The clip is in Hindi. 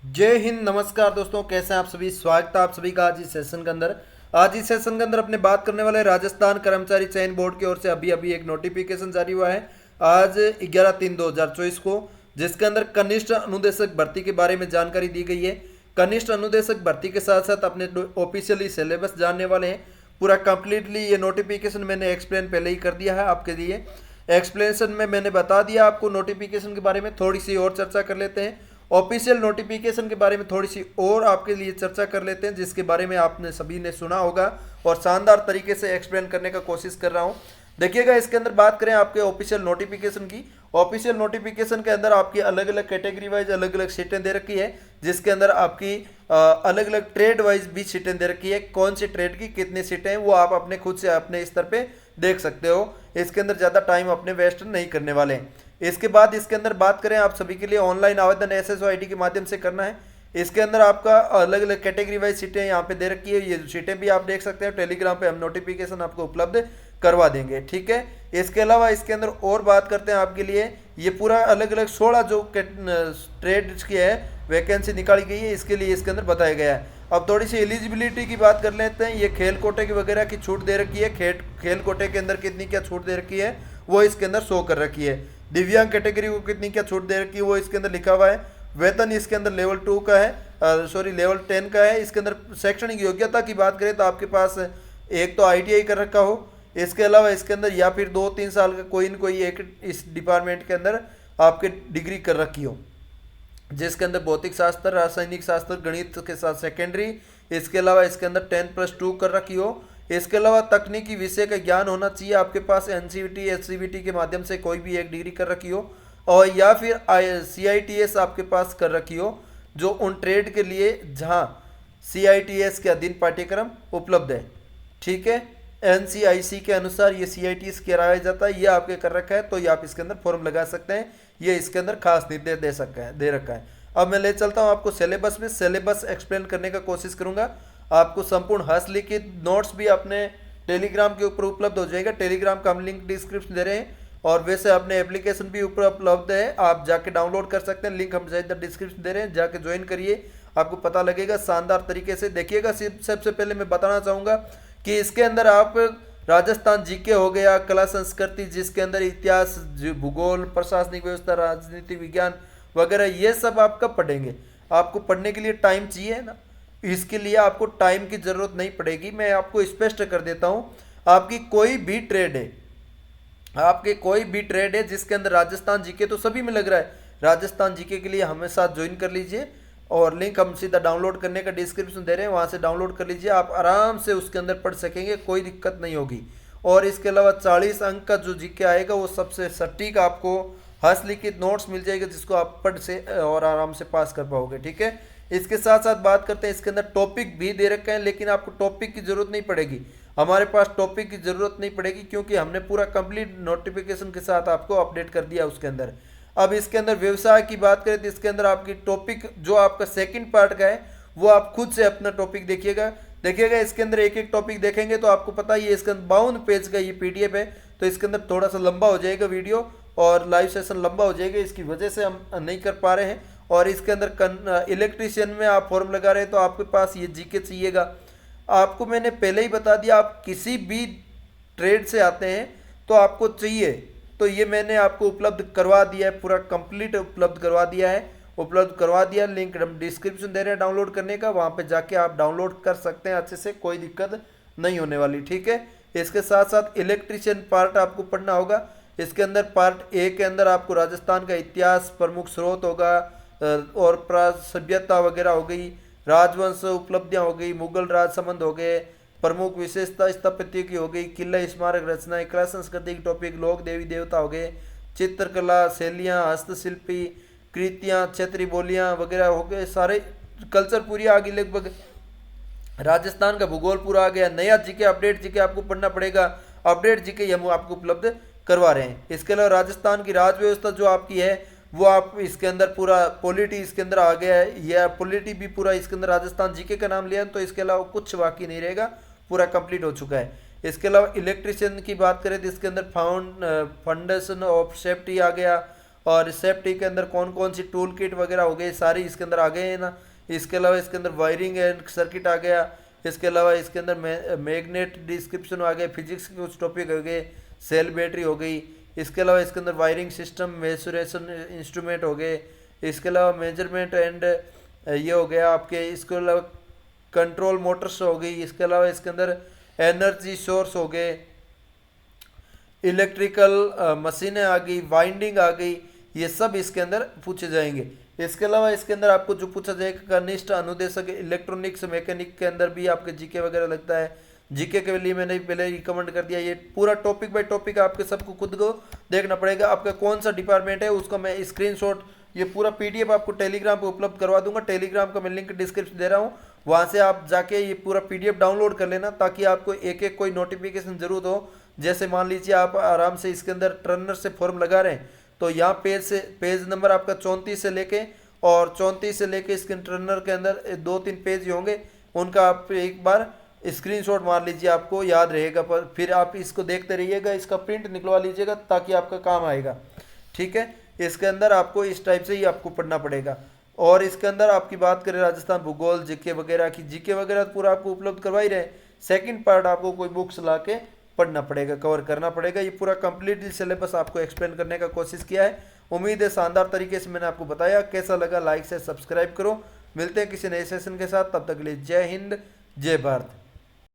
जय हिंद। नमस्कार दोस्तों, कैसे हैं आप सभी। स्वागत है आप सभी का आज इस सेशन के अंदर। आज इस सेशन के अंदर अपने बात करने वाले राजस्थान कर्मचारी चयन बोर्ड की ओर से अभी अभी एक नोटिफिकेशन जारी हुआ है आज 11/3/2024 को, जिसके अंदर कनिष्ठ अनुदेशक भर्ती के बारे में जानकारी दी गई है। कनिष्ठ अनुदेशक भर्ती के साथ साथ अपने ऑफिशियली सिलेबस जानने वाले हैं पूरा कंप्लीटली। ये नोटिफिकेशन मैंने एक्सप्लेन पहले ही कर दिया है आपके लिए। एक्सप्लेनेशन में मैंने बता दिया आपको नोटिफिकेशन के बारे में। थोड़ी सी और चर्चा कर लेते हैं। ऑफिशियल नोटिफिकेशन के बारे में थोड़ी सी और आपके लिए चर्चा कर लेते हैं, जिसके बारे में आपने सभी ने सुना होगा और शानदार तरीके से एक्सप्लेन करने का कोशिश कर रहा हूं। देखिएगा, इसके अंदर बात करें आपके ऑफिशियल नोटिफिकेशन की। ऑफिशियल नोटिफिकेशन के अंदर आपकी अलग अलग कैटेगरी वाइज अलग अलग सीटें दे रखी है, जिसके अंदर आपकी अलग अलग ट्रेड वाइज भी सीटें दे रखी है। कौन सी ट्रेड की कितनी सीटें हैं वो आप अपने खुद से अपने स्तर पे देख सकते हो। इसके अंदर ज़्यादा टाइम अपने वेस्ट नहीं करने वाले हैं। इसके बाद इसके अंदर बात करें आप सभी के लिए ऑनलाइन आवेदन SSO ID के माध्यम से करना है। इसके अंदर आपका अलग अलग कैटेगरी वाइज सीटें यहाँ पे दे रखी है। ये सीटें भी आप देख सकते हैं। टेलीग्राम पे हम नोटिफिकेशन आपको उपलब्ध करवा देंगे, ठीक है। इसके अलावा इसके अंदर और बात करते हैं आपके लिए, ये पूरा अलग अलग 16 जो ट्रेड्स की है वैकेंसी निकाली गई है, इसके लिए इसके अंदर बताया गया है। अब थोड़ी सी एलिजिबिलिटी की बात कर लेते हैं। ये खेल कोटे की वगैरह की छूट दे रखी है। खेल कोटे के अंदर कितनी क्या छूट दे रखी है वो इसके अंदर शो कर रखी है। दिव्यांग कैटेगरी को कितनी क्या छूट दे रखी है वो इसके अंदर लिखा हुआ है। वेतन इसके अंदर लेवल 2 का है, लेवल 10 का है। इसके अंदर शैक्षणिक योग्यता की बात करें तो आपके पास एक तो ITI कर रखा हो, इसके अलावा इसके अंदर या फिर 2-3 साल का कोई न कोई एक इस डिपार्टमेंट के अंदर आपके डिग्री कर रखी हो, जिसके अंदर भौतिक शास्त्र, रासायनिक शास्त्र, गणित के साथ सेकेंडरी। इसके अलावा इसके अंदर 10+2 कर रखी हो। इसके अलावा तकनीकी विषय का ज्ञान होना चाहिए आपके पास। NCVT SCVT के माध्यम से कोई भी एक डिग्री कर रखी हो, और या फिर CITS आपके पास कर रखी हो, जो उन ट्रेड के लिए जहां CITS के अधीन पाठ्यक्रम उपलब्ध है, ठीक है। NCIC के अनुसार ये CITS कराया जाता है, ये आपके कर रखा है, तो ये आप इसके अंदर फॉर्म लगा सकते हैं। ये इसके अंदर खास निर्देश दे रखा है। अब मैं ले चलता हूँ आपको सिलेबस में। सिलेबस एक्सप्लेन करने का कोशिश करूंगा। आपको संपूर्ण हस्तलिखित नोट्स भी अपने टेलीग्राम के ऊपर उपलब्ध हो जाएगा। टेलीग्राम का हम लिंक डिस्क्रिप्शन दे रहे हैं, और वैसे अपने एप्लीकेशन भी ऊपर उपलब्ध है, आप जाके डाउनलोड कर सकते हैं। लिंक हम इधर डिस्क्रिप्शन दे रहे हैं, जाके ज्वाइन करिए, आपको पता लगेगा शानदार तरीके से। देखिएगा, सबसे पहले मैं बताना चाहूँगा कि इसके अंदर आप राजस्थान GK हो गया, कला संस्कृति, जिसके अंदर इतिहास, भूगोल, प्रशासनिक व्यवस्था, राजनीति विज्ञान वगैरह, ये सब आप कब पढ़ेंगे। आपको पढ़ने के लिए टाइम चाहिए ना, इसके लिए आपको टाइम की जरूरत नहीं पड़ेगी। मैं आपको स्पष्ट कर देता हूं, आपकी कोई भी ट्रेड है, आपके कोई भी ट्रेड है जिसके अंदर राजस्थान GK तो सभी में लग रहा है, राजस्थान GK के लिए हमेशा ज्वाइन कर लीजिए। और लिंक हम सीधा डाउनलोड करने का डिस्क्रिप्शन दे रहे हैं, वहां से डाउनलोड कर लीजिए। आप आराम से उसके अंदर पढ़ सकेंगे, कोई दिक्कत नहीं होगी। और इसके अलावा 40 अंक का जो GK आएगा वो सबसे सटीक आपको हस्तलिखित नोट्स मिल जाएगा, जिसको आप पढ़ से और आराम से पास कर पाओगे, ठीक है। इसके साथ साथ बात करते हैं, इसके अंदर टॉपिक भी दे रखे हैं, लेकिन आपको टॉपिक की जरूरत नहीं पड़ेगी। हमारे पास टॉपिक की जरूरत नहीं पड़ेगी, क्योंकि हमने पूरा कंप्लीट नोटिफिकेशन के साथ आपको अपडेट कर दिया उसके अंदर। अब इसके अंदर व्यवसाय की बात करें तो इसके अंदर आपकी टॉपिक जो आपका सेकंड पार्ट का है वो आप खुद से अपना टॉपिक देखिएगा। इसके अंदर एक एक टॉपिक देखेंगे तो आपको पता ही है, इसके अंदर 52 पेज का ये PDF है, तो इसके अंदर थोड़ा सा लंबा हो जाएगा वीडियो, और लाइव सेशन लंबा हो जाएगा, इसकी वजह से हम नहीं कर पा रहे हैं। और इसके अंदर इलेक्ट्रीशियन में आप फॉर्म लगा रहे हैं तो आपके पास ये GK चाहिएगा। आपको मैंने पहले ही बता दिया, आप किसी भी ट्रेड से आते हैं तो आपको चाहिए, तो ये मैंने आपको उपलब्ध करवा दिया है, पूरा कंप्लीट उपलब्ध करवा दिया। लिंक हम डिस्क्रिप्शन दे रहे हैं डाउनलोड करने का, वहाँ पे जाके आप डाउनलोड कर सकते हैं अच्छे से, कोई दिक्कत नहीं होने वाली, ठीक है। इसके साथ साथ इलेक्ट्रीशियन पार्ट आपको पढ़ना होगा। इसके अंदर पार्ट A के अंदर आपको राजस्थान का इतिहास, प्रमुख स्रोत होगा, और सभ्यता वगैरह हो गई, राजवंश उपलब्धियां हो गई, मुगल राज संबंध हो गए, प्रमुख विशेषता स्थापत्य की हो गई, किला स्मारक रचनाएं, कला संस्कृति के टॉपिक, लोक देवी देवता हो गए, चित्रकला शैलियाँ, हस्तशिल्पी कृतियाँ, क्षेत्रीय बोलियाँ वगैरह हो गए, सारे कल्चर पूरी आ गई लगभग। राजस्थान का भूगोल पूरा आ गया। नया GK अपडेट GK आपको पढ़ना पड़ेगा, अपडेट GK हम आपको उपलब्ध करवा रहे हैं। इसके अलावा राजस्थान की राज व्यवस्था जो आपकी है वो आप इसके अंदर पूरा पॉलिटी इसके अंदर आ गया है, यह पॉलिटी भी पूरा इसके अंदर राजस्थान GK का नाम लिया, तो इसके अलावा कुछ बाकी नहीं रहेगा, पूरा कंप्लीट हो चुका है। इसके अलावा इलेक्ट्रिशियन की बात करें तो इसके अंदर फाउंडेशन ऑफ सेफ्टी आ गया, और सेफ्टी के अंदर कौन कौन सी टूल किट वगैरह हो गई सारी इसके अंदर आ गए हैं ना। इसके अलावा इसके अंदर वायरिंग एंड सर्किट आ गया। इसके अलावा इसके अंदर मैग्नेट डिस्क्रिप्शन आ गए, फिजिक्स के कुछ टॉपिक हो गए, सेल बैटरी हो गई। इसके अलावा इसके अंदर वायरिंग सिस्टम, मेजरेशन इंस्ट्रूमेंट हो गए। इसके अलावा मेजरमेंट एंड ये हो गया आपके। इसके अलावा कंट्रोल मोटर्स हो गई। इसके अलावा इसके अंदर एनर्जी सोर्स हो गए, इलेक्ट्रिकल मशीनें आ गई, वाइंडिंग आ गई, ये सब इसके अंदर पूछे जाएंगे। इसके अलावा इसके अंदर आपको जो पूछा जाएगा कनिष्ठ अनुदेशक इलेक्ट्रॉनिक्स मैकेनिक के अंदर भी आपके जीके वगैरह लगता है। जीके के लिए मैंने पहले रिकमेंड कर दिया। ये पूरा टॉपिक बाय टॉपिक आपके सबको खुद को देखना पड़ेगा। आपका कौन सा डिपार्टमेंट है उसका मैं स्क्रीनशॉट, ये पूरा पीडीएफ आपको टेलीग्राम पे उपलब्ध करवा दूंगा। टेलीग्राम का मैं लिंक डिस्क्रिप्शन दे रहा हूँ, वहाँ से आप जाके ये पूरा पीडीएफ डाउनलोड कर लेना, ताकि आपको एक एक कोई नोटिफिकेशन जरूरत हो। जैसे मान लीजिए आप आराम से इसके अंदर टर्नर से फॉर्म लगा रहे हैं, तो यहाँ पेज नंबर आपका 34 से लेके और 34 से लेके इसके टर्नर के अंदर 2-3 पेज ही होंगे, उनका आप एक बार स्क्रीनशॉट मार लीजिए, आपको याद रहेगा। पर फिर आप इसको देखते रहिएगा, इसका प्रिंट निकलवा लीजिएगा ताकि आपका काम आएगा। ठीक है, इसके अंदर आपको इस टाइप से ही आपको पढ़ना पड़ेगा। और इसके अंदर आपकी बात करें राजस्थान भूगोल जीके वगैरह की, जीके वगैरह पूरा आपको उपलब्ध करवा ही रहे। सेकंड पार्ट आपको कोई बुक्स ला के पढ़ना पड़ेगा, कवर करना पड़ेगा। ये पूरा कंप्लीटली सिलेबस आपको एक्सप्लेन करने का कोशिश किया है। उम्मीद है शानदार तरीके से मैंने आपको बताया। कैसा लगा लाइक से सब्सक्राइब करो। मिलते हैं किसी नए सेशन के साथ, तब तक के लिए जय हिंद जय भारत।